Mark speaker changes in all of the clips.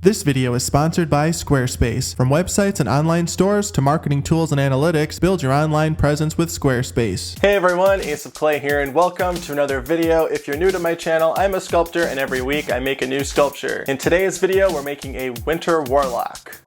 Speaker 1: This video is sponsored by Squarespace. From websites and online stores to marketing tools and analytics, build your online presence with Squarespace.
Speaker 2: Hey everyone, Ace of Clay here, and welcome to another video. If you're new to my channel, I'm a sculptor, and every week I make a new sculpture. In today's video, we're making a winter warlock.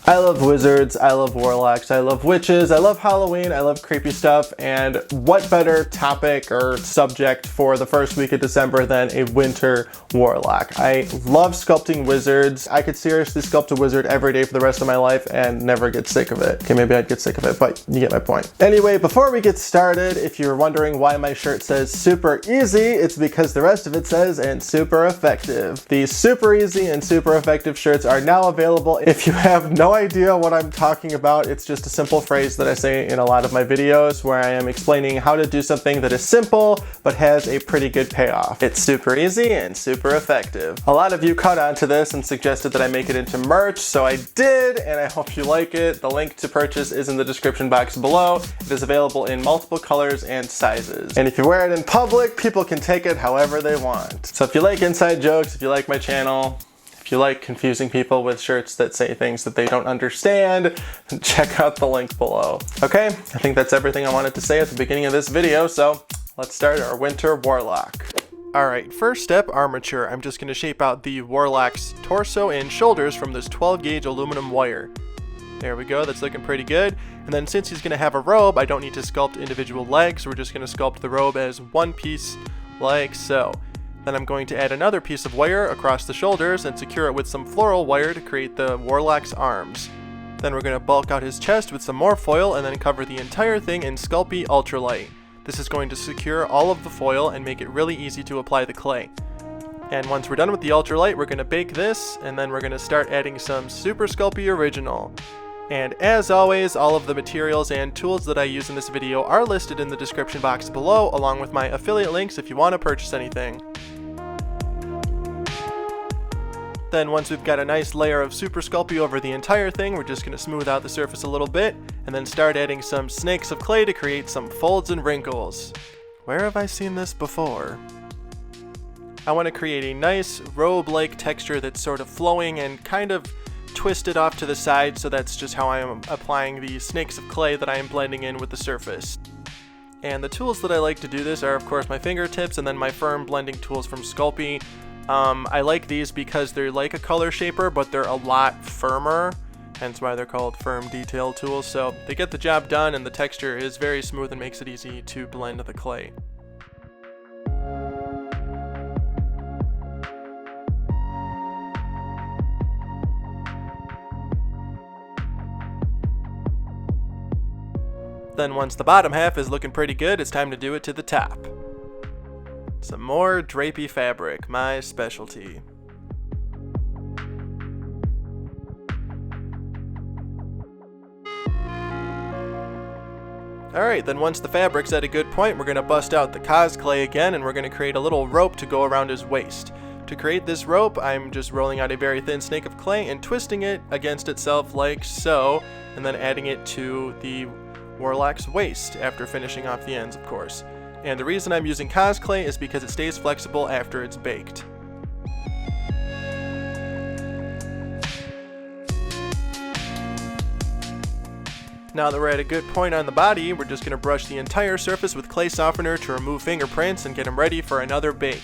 Speaker 2: I love wizards, I love warlocks, I love witches, I love Halloween, I love creepy stuff, and what better topic or subject for the first week of December than a winter warlock. I love sculpting wizards. I could seriously sculpt a wizard every day for the rest of my life and never get sick of it. Okay, maybe I'd get sick of it, but you get my point. Anyway, before we get started, if you're wondering why my shirt says super easy, it's because the rest of it says and super effective. These super easy and super effective shirts are now available. If you have no idea what I'm talking about, it's just a simple phrase that I say in a lot of my videos where I am explaining how to do something that is simple but has a pretty good payoff. It's super easy and super effective. A lot of you caught on to this and suggested that I make it into merch, so I did, and I hope you like it. The link to purchase is in the description box below. It is available in multiple colors and sizes. And if you wear it in public, people can take it however they want. So if you like inside jokes, if you like my channel, if you like confusing people with shirts that say things that they don't understand, check out the link below. Okay, I think that's everything I wanted to say at the beginning of this video, so let's start our winter warlock. Alright, first step, armature. I'm just going to shape out the warlock's torso and shoulders from this 12 gauge aluminum wire. There we go, that's looking pretty good. And then since he's going to have a robe, I don't need to sculpt individual legs, so we're just going to sculpt the robe as one piece like so. Then I'm going to add another piece of wire across the shoulders and secure it with some floral wire to create the warlock's arms. Then we're going to bulk out his chest with some more foil and then cover the entire thing in Sculpey Ultralight. This is going to secure all of the foil and make it really easy to apply the clay. And once we're done with the Ultralight, we're going to bake this, and then we're going to start adding some Super Sculpey Original. And as always, all of the materials and tools that I use in this video are listed in the description box below, along with my affiliate links if you want to purchase anything. Then once we've got a nice layer of Super Sculpey over the entire thing, we're just going to smooth out the surface a little bit, and then start adding some snakes of clay to create some folds and wrinkles. Where have I seen this before? I want to create a nice robe-like texture that's sort of flowing and kind of twisted off to the side, so that's just how I am applying the snakes of clay that I am blending in with the surface. And the tools that I like to do this are of course my fingertips and then my firm blending tools from Sculpey. I like these because they're like a color shaper, but they're a lot firmer, hence why they're called firm detail tools. So they get the job done, and the texture is very smooth and makes it easy to blend the clay. Then once the bottom half is looking pretty good, it's time to do it to the top. Some more drapey fabric, my specialty. Alright, then once the fabric's at a good point, we're going to bust out the Cosclay again, and we're going to create a little rope to go around his waist. To create this rope, I'm just rolling out a very thin snake of clay and twisting it against itself like so, and then adding it to the warlock's waist after finishing off the ends, of course. And the reason I'm using Cosclay is because it stays flexible after it's baked. Now that we're at a good point on the body, we're just going to brush the entire surface with clay softener to remove fingerprints and get them ready for another bake.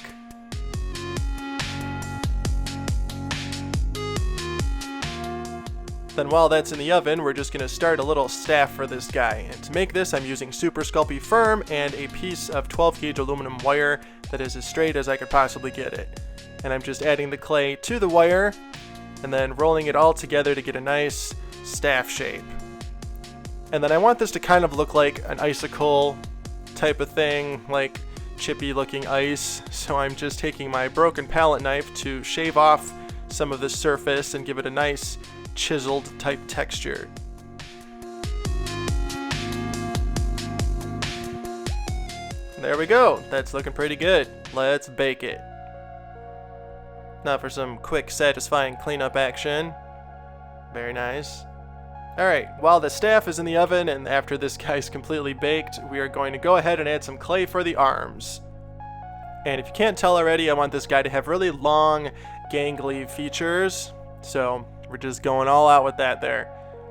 Speaker 2: Then while that's in the oven, we're just going to start a little staff for this guy. And to make this, I'm using Super Sculpey Firm and a piece of 12 gauge aluminum wire that is as straight as I could possibly get it. And I'm just adding the clay to the wire and then rolling it all together to get a nice staff shape. And then I want this to kind of look like an icicle type of thing, like chippy looking ice. So I'm just taking my broken palette knife to shave off some of the surface and give it a nice chiseled type texture. There we go, that's looking pretty good. Let's bake it. Now for some quick satisfying cleanup action. Very nice. Alright, while the staff is in the oven and after this guy's completely baked, we are going to go ahead and add some clay for the arms. And if you can't tell already, I want this guy to have really long, gangly features. So we're just going all out with that there.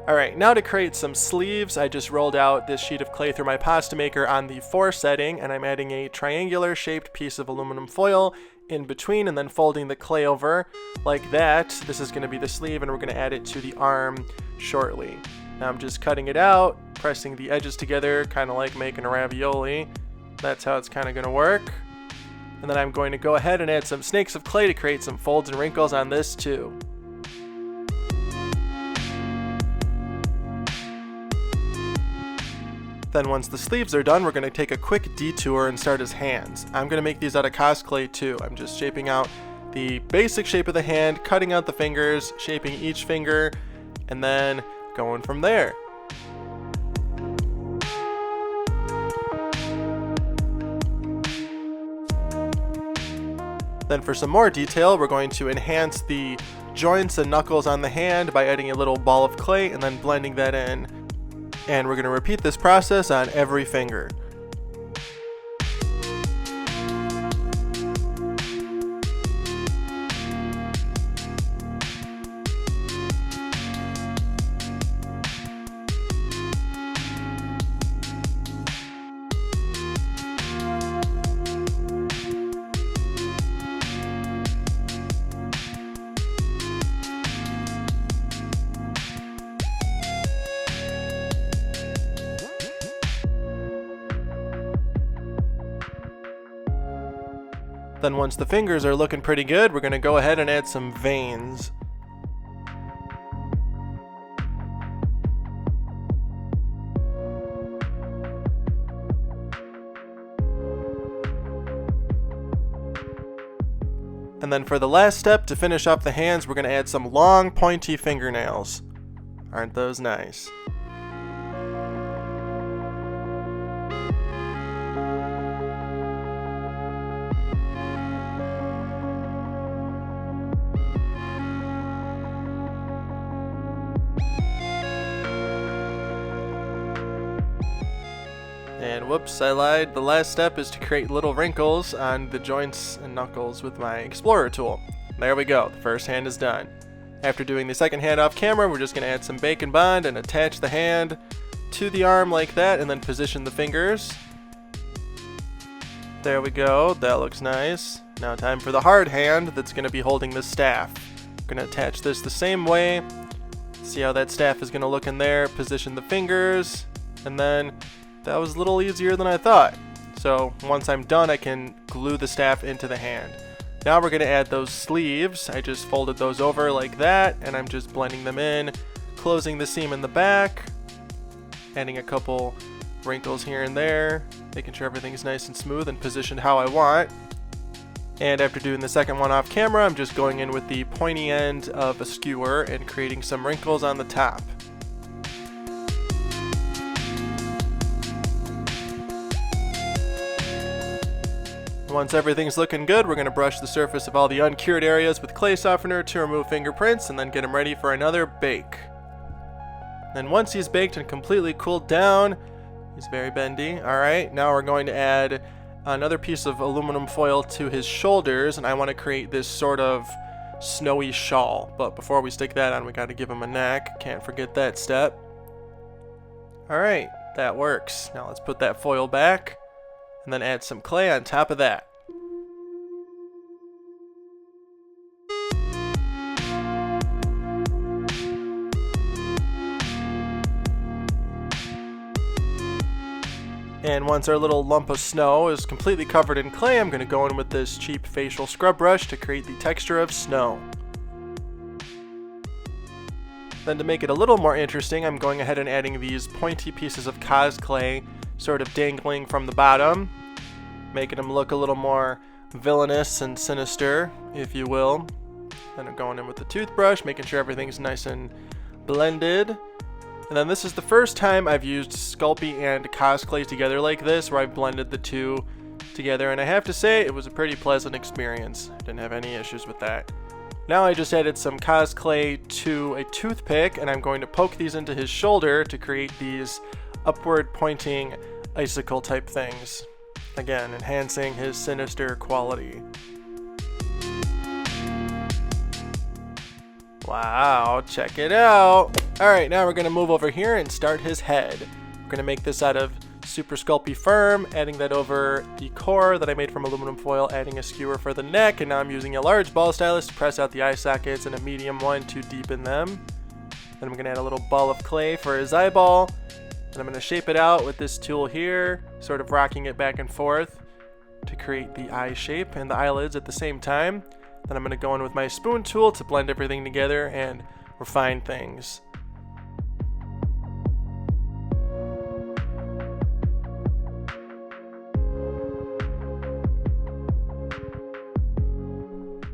Speaker 2: Alright, now to create some sleeves, I just rolled out this sheet of clay through my pasta maker on the 4 setting, and I'm adding a triangular shaped piece of aluminum foil in between and then folding the clay over like that. This is going to be the sleeve, and we're going to add it to the arm shortly. Now I'm just cutting it out, pressing the edges together, kind of like making a ravioli. That's how it's kind of going to work. And then I'm going to go ahead and add some snakes of clay to create some folds and wrinkles on this too. Then once the sleeves are done, we're going to take a quick detour and start his hands. I'm going to make these out of Cosclay too. I'm just shaping out the basic shape of the hand, cutting out the fingers, shaping each finger, and then going from there. Then for some more detail, we're going to enhance the joints and knuckles on the hand by adding a little ball of clay and then blending that in. And we're going to repeat this process on every finger. Then once the fingers are looking pretty good, we're going to go ahead and add some veins. And then for the last step, to finish off the hands, we're going to add some long pointy fingernails. Aren't those nice? And whoops, I lied. The last step is to create little wrinkles on the joints and knuckles with my Explorer tool. There we go, the first hand is done. After doing the second hand off camera, we're just going to add some Bacon Bond and attach the hand to the arm like that, and then position the fingers. There we go, that looks nice. Now time for the hard hand that's going to be holding the staff. I'm going to attach this the same way. See how that staff is going to look in there, position the fingers, and then that was a little easier than I thought. So once I'm done, I can glue the staff into the hand. Now we're going to add those sleeves. I just folded those over like that, and I'm just blending them in, closing the seam in the back, adding a couple wrinkles here and there, making sure everything's nice and smooth and positioned how I want. And after doing the second one off camera, I'm just going in with the pointy end of a skewer and creating some wrinkles on the top. Once everything's looking good, we're going to brush the surface of all the uncured areas with clay softener to remove fingerprints and then get them ready for another bake. Then once he's baked and completely cooled down, he's very bendy. Alright, now we're going to add another piece of aluminum foil to his shoulders, and I want to create this sort of snowy shawl. But before we stick that on, we got to give him a neck. Can't forget that step. Alright, that works. Now let's put that foil back and then add some clay on top of that. And once our little lump of snow is completely covered in clay, I'm going to go in with this cheap facial scrub brush to create the texture of snow. Then to make it a little more interesting, I'm going ahead and adding these pointy pieces of Cosclay sort of dangling from the bottom, making them look a little more villainous and sinister, if you will. Then I'm going in with the toothbrush, making sure everything's nice and blended. And then this is the first time I've used Sculpey and Cosclay together like this, where I've blended the two together, and I have to say it was a pretty pleasant experience. Didn't have any issues with that. Now I just added some Cosclay to a toothpick, and I'm going to poke these into his shoulder to create these upward pointing icicle type things. Again, enhancing his sinister quality. Wow, check it out. Alright, now we're going to move over here and start his head. We're going to make this out of super Sculpey firm, adding that over the core that I made from aluminum foil, adding a skewer for the neck, and now I'm using a large ball stylus to press out the eye sockets and a medium one to deepen them. Then I'm going to add a little ball of clay for his eyeball, and I'm going to shape it out with this tool here, sort of rocking it back and forth to create the eye shape and the eyelids at the same time. Then I'm going to go in with my spoon tool to blend everything together and refine things.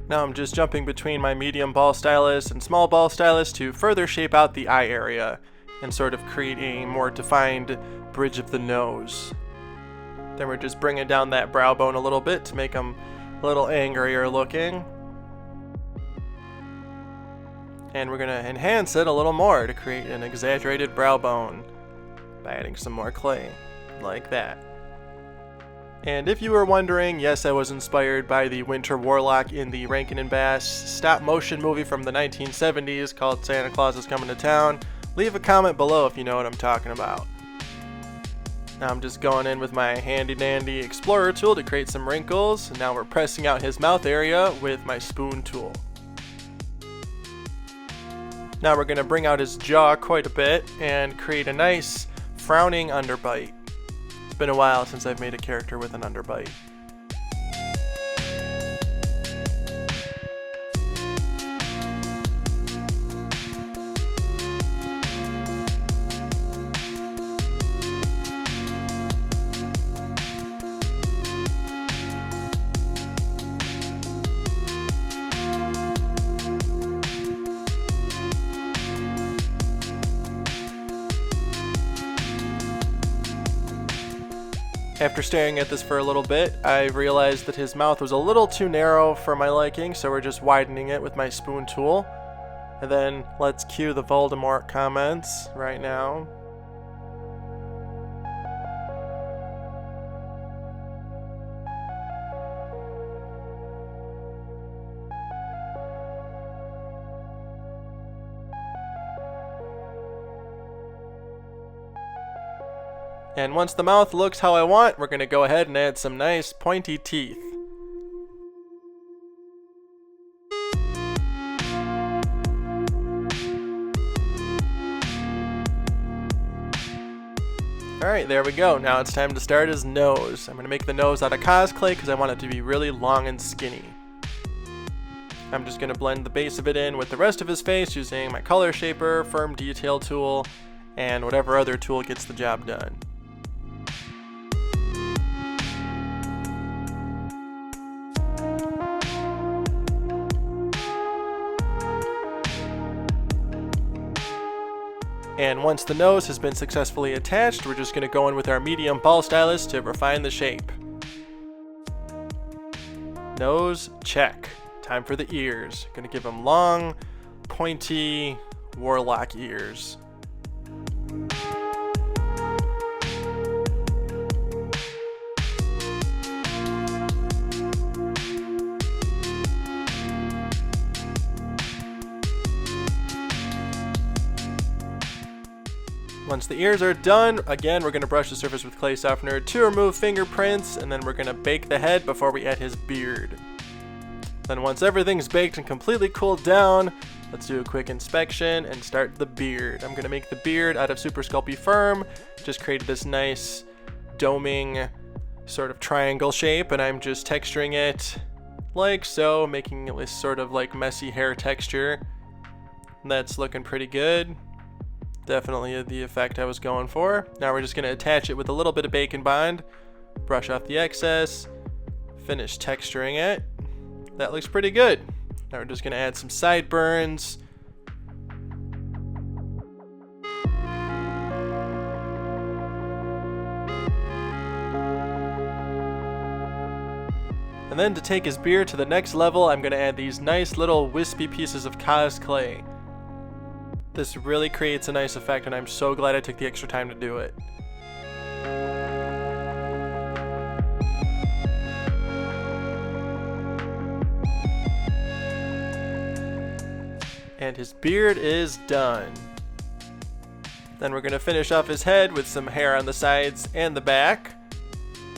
Speaker 2: Now I'm just jumping between my medium ball stylus and small ball stylus to further shape out the eye area and sort of create a more defined bridge of the nose. Then we're just bringing down that brow bone a little bit to make him a little angrier looking. And we're going to enhance it a little more to create an exaggerated brow bone by adding some more clay, like that. And if you were wondering, yes, I was inspired by the Winter Warlock in the Rankin Bass stop motion movie from the 1970s called Santa Claus is Coming to Town. Leave a comment below if you know what I'm talking about. Now I'm just going in with my handy dandy explorer tool to create some wrinkles. And now we're pressing out his mouth area with my spoon tool. Now we're going to bring out his jaw quite a bit and create a nice frowning underbite. It's been a while since I've made a character with an underbite. After staring at this for a little bit, I realized that his mouth was a little too narrow for my liking, so we're just widening it with my spoon tool. And then let's cue the Voldemort comments right now. And once the mouth looks how I want, we're going to go ahead and add some nice pointy teeth. Alright, there we go. Now it's time to start his nose. I'm going to make the nose out of Cosclay because I want it to be really long and skinny. I'm just going to blend the base of it in with the rest of his face using my color shaper, firm detail tool, and whatever other tool gets the job done. And once the nose has been successfully attached, we're just going to go in with our medium ball stylus to refine the shape. Nose, check. Time for the ears. Going to give them long, pointy, warlock ears. Once the ears are done, again, we're going to brush the surface with clay softener to remove fingerprints, and then we're going to bake the head before we add his beard. Then once everything's baked and completely cooled down, let's do a quick inspection and start the beard. I'm going to make the beard out of super Sculpey firm. Just created this nice doming sort of triangle shape, and I'm just texturing it like so, making this sort of like messy hair texture. That's looking pretty good. Definitely the effect I was going for. Now we're just going to attach it with a little bit of bacon bond, brush off the excess, finish texturing it. That looks pretty good. Now we're just going to add some sideburns. And then to take his beard to the next level, I'm going to add these nice little wispy pieces of Cosclay. This really creates a nice effect, and I'm so glad I took the extra time to do it. And his beard is done. Then we're going to finish off his head with some hair on the sides and the back.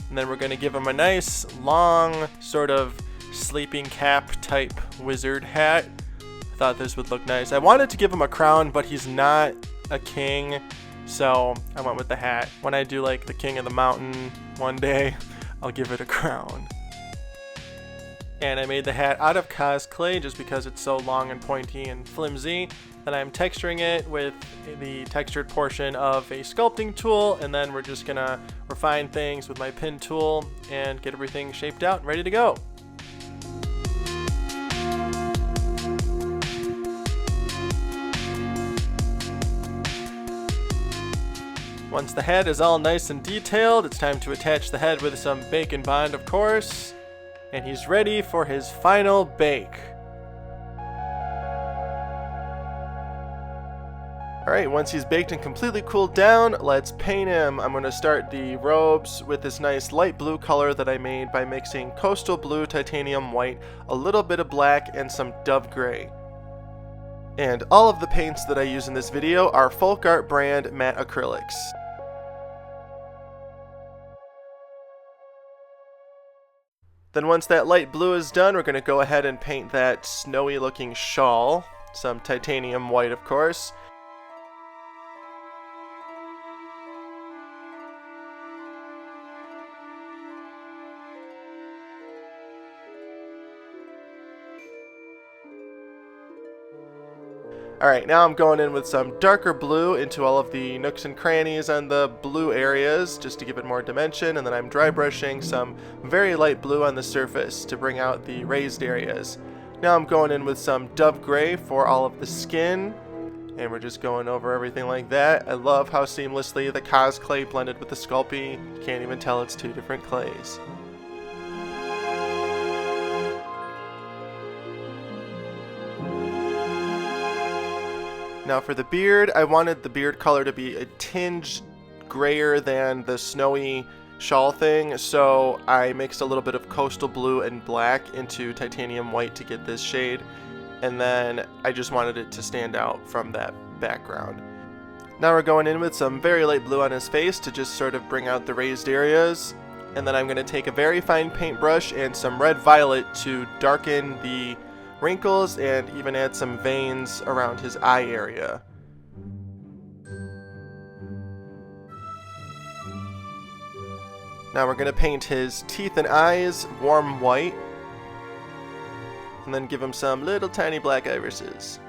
Speaker 2: And then we're going to give him a nice long sort of sleeping cap type wizard hat. I thought this would look nice. I wanted to give him a crown, but he's not a king, so I went with the hat. When I do like the king of the mountain one day, I'll give it a crown. And I made the hat out of Cosclay just because it's so long and pointy and flimsy. Then I'm texturing it with the textured portion of a sculpting tool, and then we're just gonna refine things with my pen tool and get everything shaped out and ready to go. Once the head is all nice and detailed, it's time to attach the head with some bacon bond, of course. And he's ready for his final bake. Alright, once he's baked and completely cooled down, let's paint him. I'm going to start the robes with this nice light blue color that I made by mixing coastal blue, titanium white, a little bit of black, and some dove gray. And all of the paints that I use in this video are Folk Art brand matte acrylics. Then once that light blue is done, we're going to go ahead and paint that snowy looking shawl. Some titanium white, of course. Alright, now I'm going in with some darker blue into all of the nooks and crannies on the blue areas just to give it more dimension, and then I'm dry brushing some very light blue on the surface to bring out the raised areas. Now I'm going in with some dove gray for all of the skin, and we're just going over everything like that. I love how seamlessly the Cosclay blended with the Sculpey. You can't even tell it's two different clays. Now for the beard, I wanted the beard color to be a tinge grayer than the snowy shawl thing, so I mixed a little bit of coastal blue and black into titanium white to get this shade, and then I just wanted it to stand out from that background. Now we're going in with some very light blue on his face to just sort of bring out the raised areas, and then I'm going to take a very fine paintbrush and some red violet to darken the wrinkles and even add some veins around his eye area. Now we're going to paint his teeth and eyes warm white, and then give him some little tiny black irises.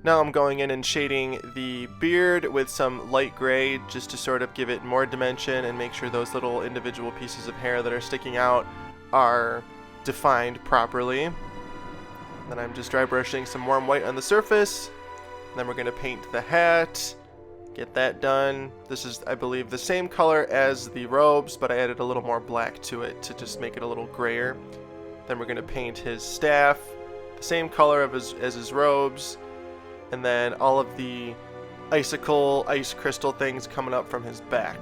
Speaker 2: Now I'm going in and shading the beard with some light gray just to sort of give it more dimension and make sure those little individual pieces of hair that are sticking out are defined properly. Then I'm just dry brushing some warm white on the surface. Then we're going to paint the hat, get that done. This is, I believe, the same color as the robes, but I added a little more black to it to just make it a little grayer. Then we're going to paint his staff, the same color as his robes, and then all of the icicle, ice crystal things coming up from his back.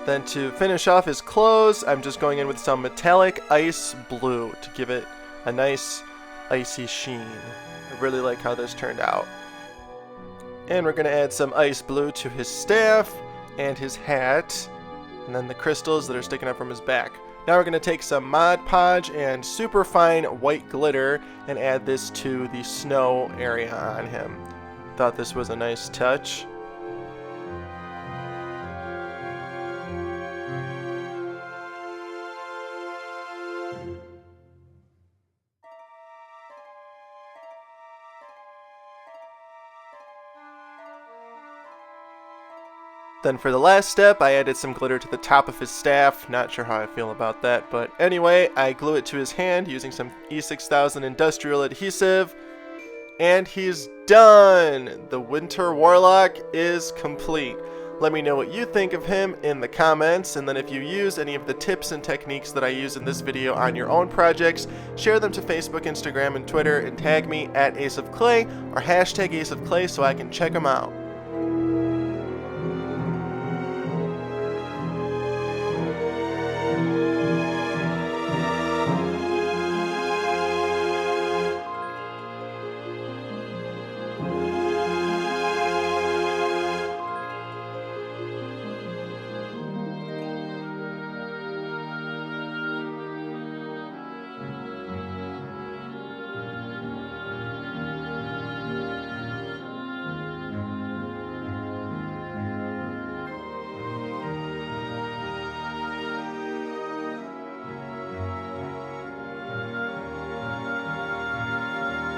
Speaker 2: Then to finish off his clothes, I'm just going in with some metallic ice blue to give it a nice icy sheen. I really like how this turned out. And we're going to add some ice blue to his staff and his hat, and then the crystals that are sticking up from his back. Now we're going to take some Mod Podge and super fine white glitter and add this to the snow area on him. Thought this was a nice touch. Then for the last step, I added some glitter to the top of his staff. Not sure how I feel about that, but anyway, I glue it to his hand using some E6000 industrial adhesive, and he's done! The Winter Warlock is complete. Let me know what you think of him in the comments, and then if you use any of the tips and techniques that I use in this video on your own projects, share them to Facebook, Instagram, and Twitter, and tag me at AceOfClay or hashtag AceOfClay so I can check them out.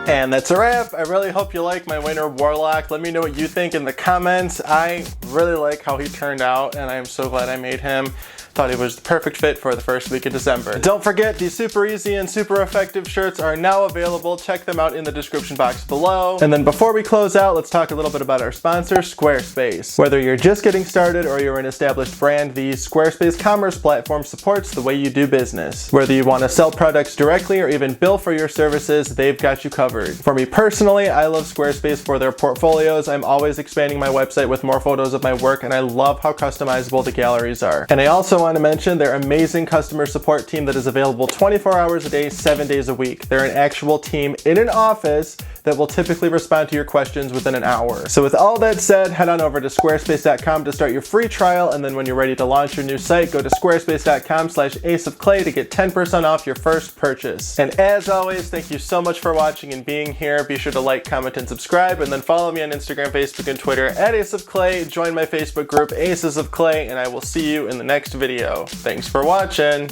Speaker 2: And that's a wrap. I really hope you like my Winter Warlock. Let me know what you think in the comments. I really like how he turned out, and I am so glad I made him. Thought he was the perfect fit for the first week of December. Don't forget, these super easy and super effective shirts are now available. Check them out in the description box below. And then before we close out, let's talk a little bit about our sponsor, Squarespace. Whether you're just getting started or you're an established brand, the Squarespace commerce platform supports the way you do business. Whether you want to sell products directly or even bill for your services, they've got you covered. For me personally, I love Squarespace for their portfolios. I'm always expanding my website with more photos of my work, and I love how customizable the galleries are. And I also want to mention their amazing customer support team that is available 24 hours a day, 7 days a week. They're an actual team in an office that will typically respond to your questions within an hour. So with all that said, head on over to squarespace.com to start your free trial, and then when you're ready to launch your new site, go to squarespace.com/aceofclay to get 10% off your first purchase. And as always, thank you so much for watching and being here. Be sure to like, comment, and subscribe, and then follow me on Instagram, Facebook, and Twitter at @aceofclay. Join my Facebook group, Aces of Clay, and I will see you in the next video. Thanks for watching.